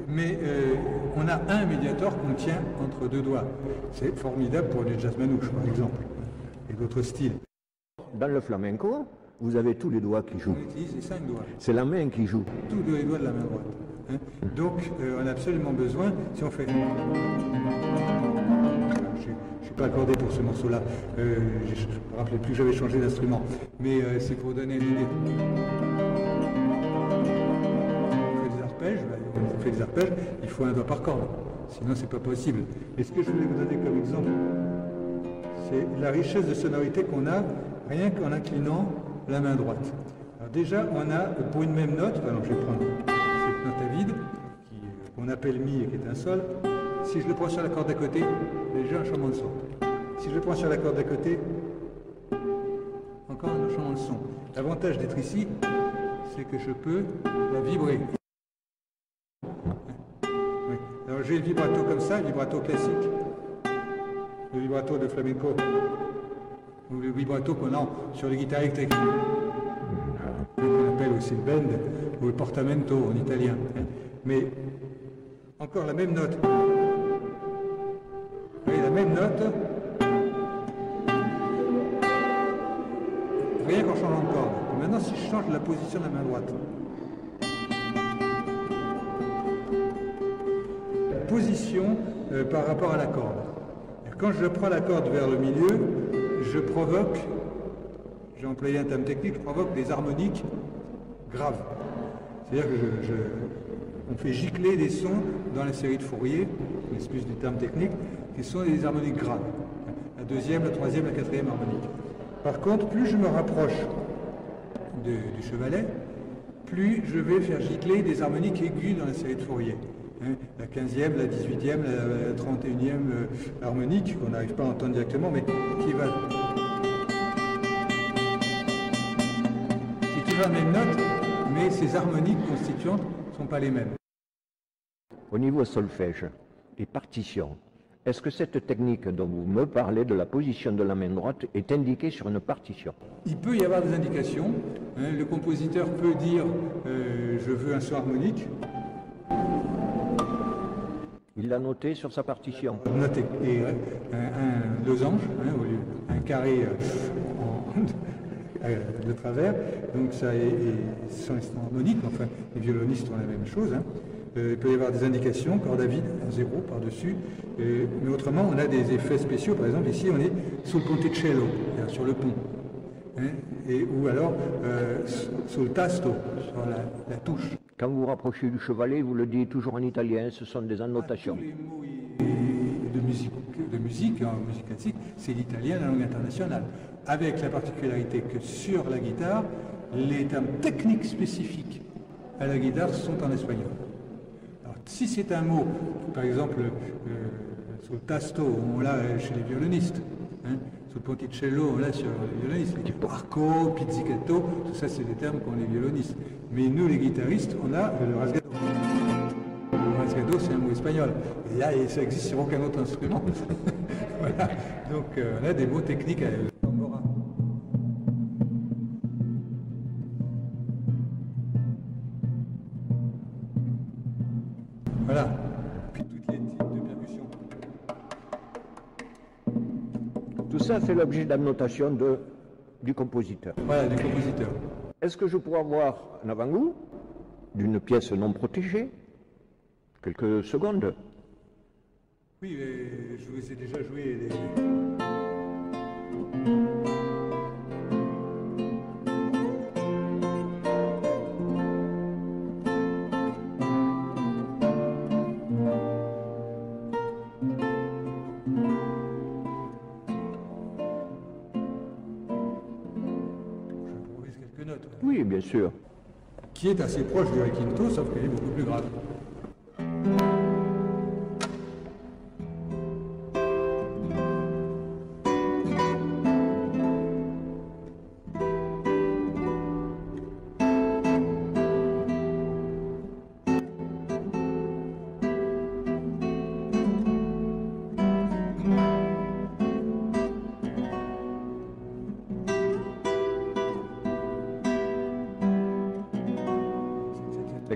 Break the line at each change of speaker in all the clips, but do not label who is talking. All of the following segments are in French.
mais on a un médiator qu'on tient entre deux doigts. C'est formidable pour les jazz manouches, par exemple, et d'autres styles.
Dans le flamenco, vous avez tous les doigts qui jouent.
On utilise les 5 doigts.
C'est la main qui joue.
Tous les doigts de la main droite. Hein. Donc, on a absolument besoin, si on fait... Je ne suis pas accordé pour ce morceau-là. Je ne me rappelais plus que j'avais changé d'instrument. Mais c'est pour donner une idée. On fait des arpèges, il faut un doigt par corde. Sinon, c'est pas possible. Et ce que je voulais vous donner comme exemple, c'est la richesse de sonorité qu'on a rien qu'en inclinant la main droite. Alors déjà, on a pour une même note, alors je vais prendre cette note à vide, qu'on appelle mi et qui est un sol. Si je le prends sur la corde d'à côté, déjà un changement de son. Si je le prends sur la corde d'à côté, encore un changement de son. L'avantage d'être ici, c'est que je peux la vibrer. Oui. Alors j'ai le vibrato comme ça, le vibrato classique, le vibrato de flamenco, ou le vibrato qu'on a sur les guitares électriques, qu'on appelle aussi le bend ou le portamento en italien. Mais encore la même note. Oui, la même note. Rien qu'en changeant de corde. Maintenant, si je change la position de la main droite. La position par rapport à la corde. Quand je prends la corde vers le milieu, je provoque, j'ai employé un terme technique, je provoque des harmoniques graves. C'est-à-dire que on fait gicler des sons dans la série de Fourier, une excuse du terme technique, qui sont des harmoniques graves. La deuxième, la troisième, la quatrième harmonique. Par contre, plus je me rapproche du chevalet, plus je vais faire gicler des harmoniques aiguës dans la série de Fourier. La 15e, la 18e, la 31e harmonique, qu'on n'arrive pas à entendre directement, mais qui va la même note, mais ces harmoniques constituantes ne sont pas les mêmes.
Au niveau solfège et partition, est-ce que cette technique dont vous me parlez de la position de la main droite est indiquée sur une partition?
Il peut y avoir des indications. Le compositeur peut dire je veux un son harmonique.
Il l'a noté sur sa partition.
Noté. Et un losange, un carré de travers. Donc ça est son instrument harmonique. Enfin, les violonistes ont la même chose. Il peut y avoir des indications, corde à vide, à 0 par-dessus. Mais autrement, on a des effets spéciaux. Par exemple, ici, on est sul ponticello, sur le pont. Ou alors sul tasto, sur la touche.
Quand vous rapprochez du chevalet, vous le dites toujours en italien, ce sont des annotations.
Tous les mots de musique en musique classique, c'est l'italien, la langue internationale. Avec la particularité que sur la guitare, les termes techniques spécifiques à la guitare sont en espagnol. Alors, si c'est un mot, par exemple, sul tasto, on l'a chez les violonistes. Sul ponticello, on l'a sur les violonistes. Arco, pizzicato, tout ça, c'est des termes qu'ont les violonistes. Mais nous, les guitaristes, on a le rasgado. Le rasgado, c'est un mot espagnol. Et là, ça existe sur aucun autre instrument. Voilà. Donc, on a des mots techniques à tambora. Voilà. Puis toutes les types de percussions.
Tout ça fait l'objet d'annotation du compositeur.
Voilà, du compositeur.
Est-ce que je pourrais avoir un avant-goût d'une pièce non protégée? Quelques secondes.
Oui, je vous ai déjà joué les... quelques notes.
Oui, bien sûr.
Qui est assez proche du requinto, sauf qu'elle est beaucoup plus grave.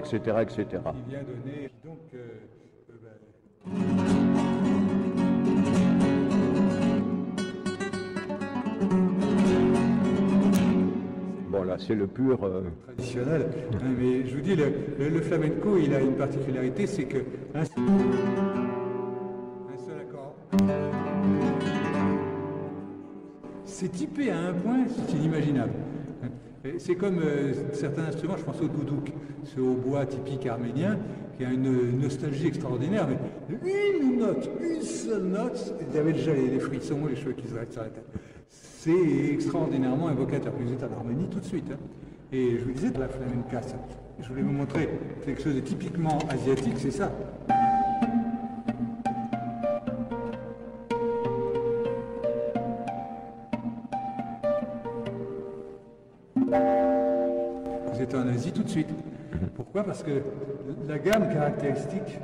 etc., etc.
Qui vient donner... Donc,
Bon, là, c'est le pur...
traditionnel. Mais je vous dis, le flamenco, il a une particularité, c'est que un seul accord, c'est typé à un point, c'est inimaginable. C'est comme certains instruments, je pense au doudouk, ce hautbois typique arménien, qui a une nostalgie extraordinaire, mais une note, une seule note, il y avait déjà les frissons, les cheveux qui se dressent sur la tête. C'est extraordinairement évocateur. Vous êtes en Arménie tout de suite. Hein. Et je vous disais de la flamenca, ça. Je voulais vous montrer quelque chose de typiquement asiatique, c'est ça. Vous êtes en Asie tout de suite. Pourquoi? Parce que la gamme caractéristique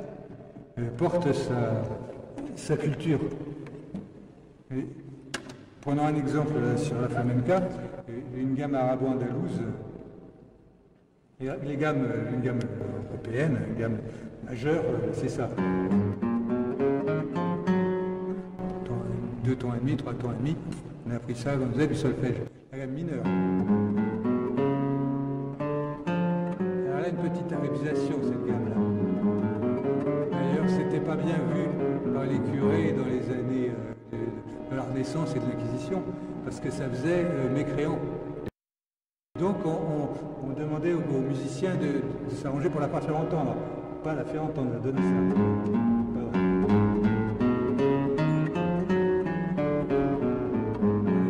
porte sa culture. Et prenons un exemple là, sur la flamenca, une gamme arabo-andalouse, une gamme européenne, une gamme majeure, c'est ça. 2 tons et demi, 3 tons et demi, on a appris ça quand on faisait du solfège. La gamme mineure. Alors elle a une petite arabisation cette gamme-là. D'ailleurs, c'était pas bien vu par les curés dans les années de la Renaissance et de l'Inquisition, parce que ça faisait mécréant. Donc on demandait aux musiciens de s'arranger pour la faire entendre, pas la faire entendre, la donner ça.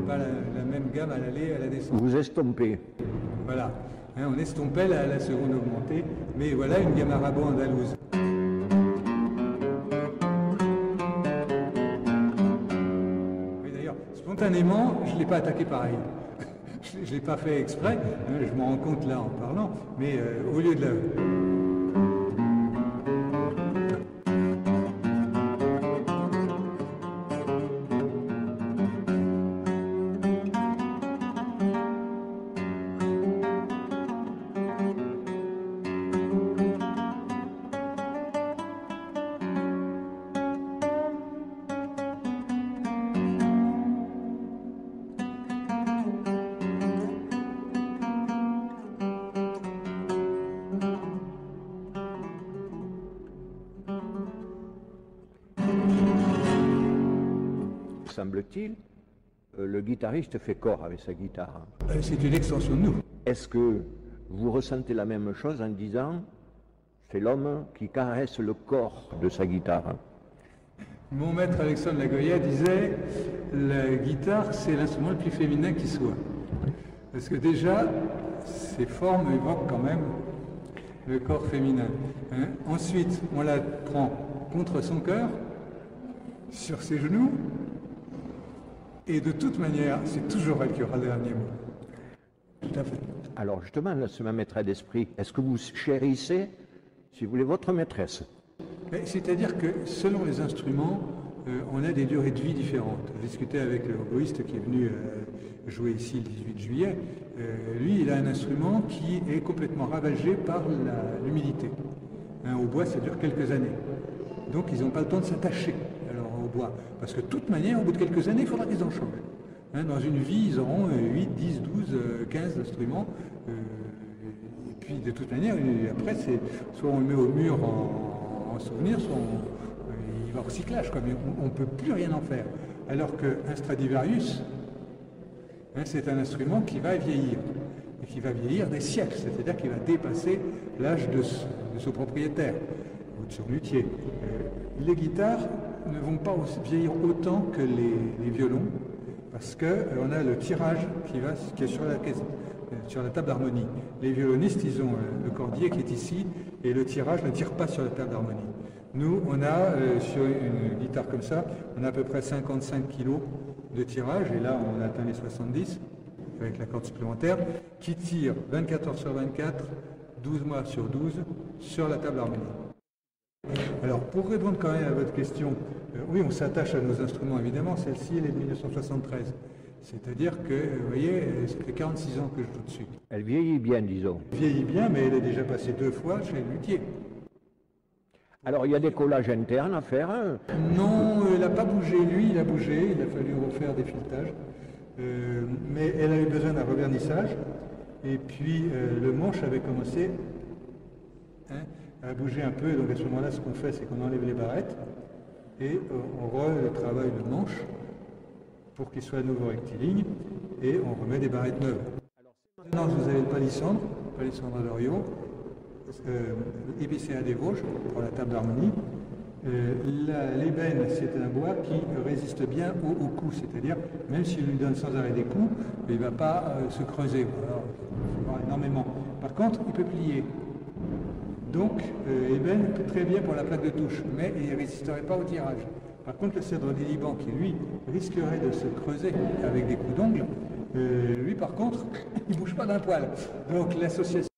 Pas la même gamme à l'aller et à la descente.
Vous estompez.
Voilà, hein, on estompait la seconde augmentée, mais voilà une gamme arabo-andalouse. Spontanément, je ne l'ai pas attaqué pareil. Je ne l'ai pas fait exprès, hein, je m'en rends compte là en parlant, mais au lieu de la...
Semble-t-il, le guitariste fait corps avec sa guitare.
C'est une extension de nous.
Est-ce que vous ressentez la même chose en disant c'est l'homme qui caresse le corps de sa guitare?
Mon maître Alexandre Lagoya disait la guitare, c'est l'instrument le plus féminin qui soit. Parce que déjà, ses formes évoquent quand même le corps féminin. Hein. Ensuite, on la prend contre son cœur, sur ses genoux, et de toute manière, c'est toujours elle qui aura le dernier mot. Tout à fait.
Alors justement, là, c'est ma maîtresse d'esprit. Est-ce que vous chérissez, si vous voulez, votre maîtresse?
C'est-à-dire que selon les instruments, on a des durées de vie différentes. J'ai discuté avec le oboïste qui est venu jouer ici le 18 juillet. Lui, il a un instrument qui est complètement ravagé par l'humidité. Au bois, ça dure quelques années. Donc, ils n'ont pas le temps de s'attacher au bois. Parce que de toute manière, au bout de quelques années, il faudra qu'ils en changent. Dans une vie, ils auront 8, 10, 12, 15 instruments. Et puis, de toute manière, après, soit on le met au mur en souvenir, soit il va au recyclage. Mais on ne peut plus rien en faire. Alors qu'un Stradivarius, c'est un instrument qui va vieillir. Et qui va vieillir des siècles. C'est-à-dire qu'il va dépasser l'âge de son propriétaire ou de son luthier. Les guitares ne vont pas vieillir autant que les violons, parce qu'on a le tirage qui est sur la table d'harmonie. Les violonistes, ils ont le cordier qui est ici, et le tirage ne tire pas sur la table d'harmonie. Nous, on a, sur une guitare comme ça, on a à peu près 55 kg de tirage, et là, on atteint les 70, avec la corde supplémentaire, qui tire 24 heures sur 24, 12 mois sur 12, sur la table d'harmonie. Alors, pour répondre quand même à votre question, oui, on s'attache à nos instruments, évidemment. Celle-ci, elle est de 1973. C'est-à-dire que, vous voyez, ça fait 46 ans que je joue dessus.
Elle vieillit bien, disons.
Elle vieillit bien, mais elle est déjà passée 2 fois chez le luthier.
Alors, il y a des collages internes à faire.
Non, elle n'a pas bougé. Lui, il a bougé. Il a fallu refaire des filetages. Mais elle a eu besoin d'un revernissage. Et puis, le manche avait commencé à bouger un peu. Donc, à ce moment-là, ce qu'on fait, c'est qu'on enlève les barrettes et on retravaille le manche pour qu'il soit à nouveau rectiligne, et on remet des barrettes neuves. Maintenant, vous avez le palissandre d'Oriot, IBCA des Vosges, pour la table d'harmonie. L'ébène, c'est un bois qui résiste bien au coup, c'est-à-dire, même s'il lui donne sans arrêt des coups, il ne va pas se creuser, énormément. Par contre, il peut plier. Donc, l'ébène peut très bien pour la plaque de touche, mais il ne résisterait pas au tirage. Par contre, le cèdre des Libans, qui lui risquerait de se creuser avec des coups d'ongle, lui par contre, il ne bouge pas d'un poil. Donc l'association